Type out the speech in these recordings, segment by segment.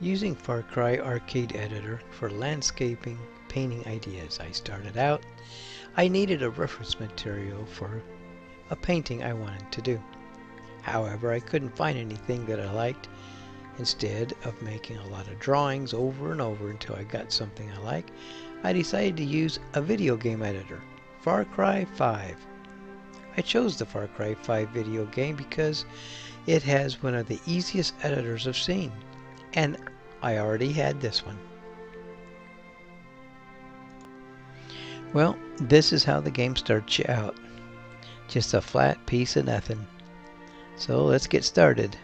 Using Far Cry Arcade Editor for landscaping painting ideas. I started out, I needed a reference material for a painting I wanted to do. However, I couldn't find anything that I liked. Instead of making a lot of drawings over and over until I got something I like, I decided to use a video game editor, Far Cry 5. I chose the Far Cry 5 video game because it has one of the easiest editors I've seen, and I already had this one. Well, this is how the game starts you out. Just a flat piece of nothing. So let's get started.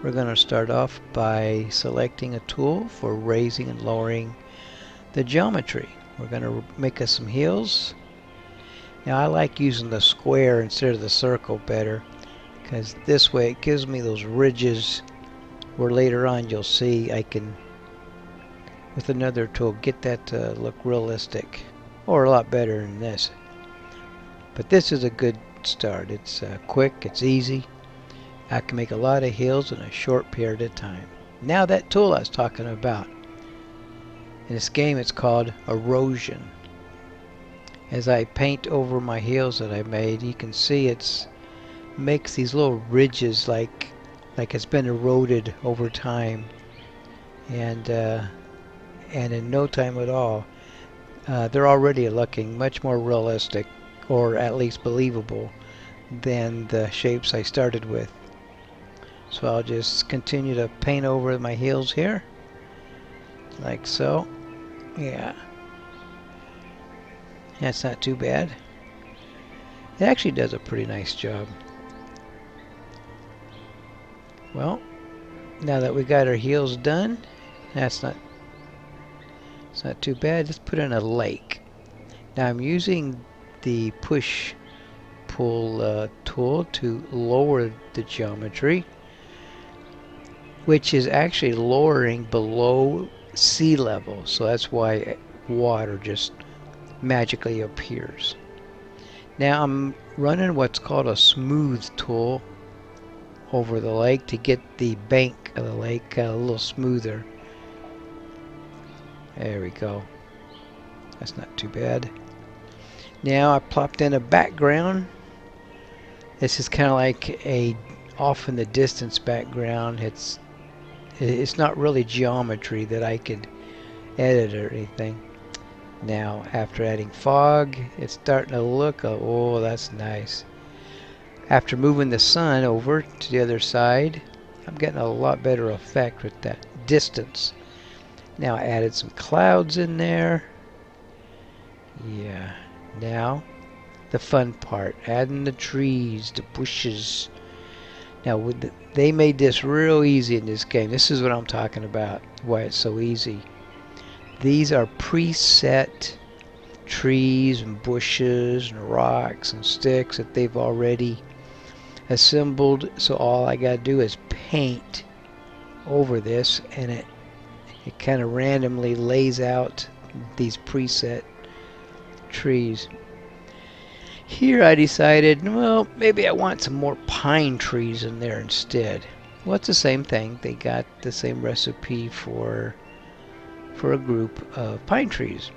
We're going to start off by selecting a tool for raising and lowering the geometry. We're going to make us some hills. Now I like using the square instead of the circle better, because this way it gives me those ridges where later on you'll see I can, with another tool, get that to look realistic, or a lot better than this. But this is a good start. It's quick, it's easy. I can make a lot of hills in a short period of time. Now that tool I was talking about, in this game it's called erosion. As I paint over my hills that I made, you can see it makes these little ridges like it's been eroded over time, and in no time at all, they're already looking much more realistic, or at least believable, than the shapes I started with. So I'll just continue to paint over my hills here, like so. Yeah, that's not too bad. It actually does a pretty nice job. Well, now that we got our hills done, it's not too bad. Let's put in a lake. Now I'm using the push-pull tool to lower the geometry, which is actually lowering below sea level. So that's why water just magically appears. Now I'm running what's called a smooth tool over the lake to get the bank of the lake a little smoother. There we go. That's not too bad. Now I plopped in a background. This is kind of like a off in the distance background. It's not really geometry that I could edit or anything. Now after adding fog, it's starting to look, oh, that's nice. After moving the sun over to the other side, I'm getting a lot better effect with that distance. Now I added some clouds in there. Yeah, now the fun part, adding the trees, the bushes. Now they made this real easy in this game. This is what I'm talking about, why it's so easy. These are preset trees and bushes and rocks and sticks that they've already assembled, so all I gotta do is paint over this, and it kind of randomly lays out these preset trees. Here I decided, well, maybe I want some more pine trees in there instead. Well, it's the same thing. They got the same recipe for a group of pine trees,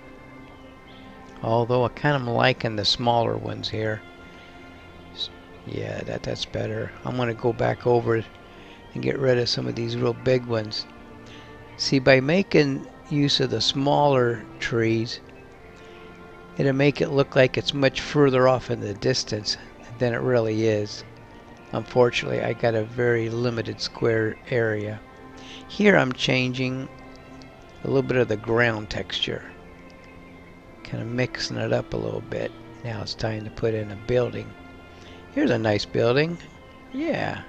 although I kind of liking the smaller ones here. Yeah, that's better. I'm going to go back over and get rid of some of these real big ones. See, by making use of the smaller trees, it'll make it look like it's much further off in the distance than it really is. Unfortunately, I got a very limited square area. Here I'm changing a little bit of the ground texture, kind of mixing it up a little bit. Now it's time to put in a building. Here's a nice building. Yeah,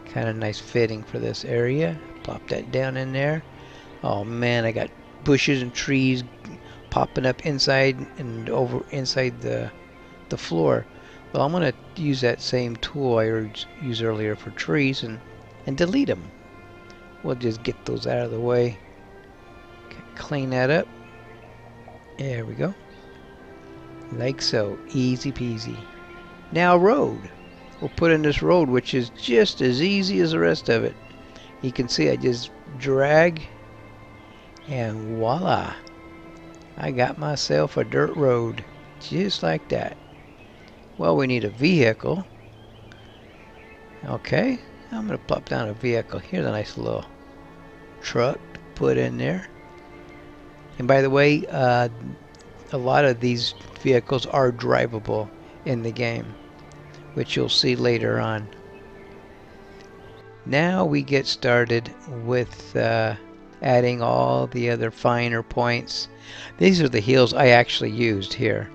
kind of nice fitting for this area. Plop that down in there. Oh man, I got bushes and trees popping up inside and over inside the floor. Well, I'm going to use that same tool I used earlier for trees and delete them. We'll just get those out of the way. Clean that up. There we go. Like so. Easy peasy. Now road. We'll put in this road, which is just as easy as the rest of it. You can see I just drag and voila. I got myself a dirt road. Just like that. Well, we need a vehicle. Okay, I'm going to plop down a vehicle. Here's a nice little truck to put in there. And by the way, a lot of these vehicles are drivable in the game, which you'll see later on. Now we get started with adding all the other finer points. These are the heels I actually used here.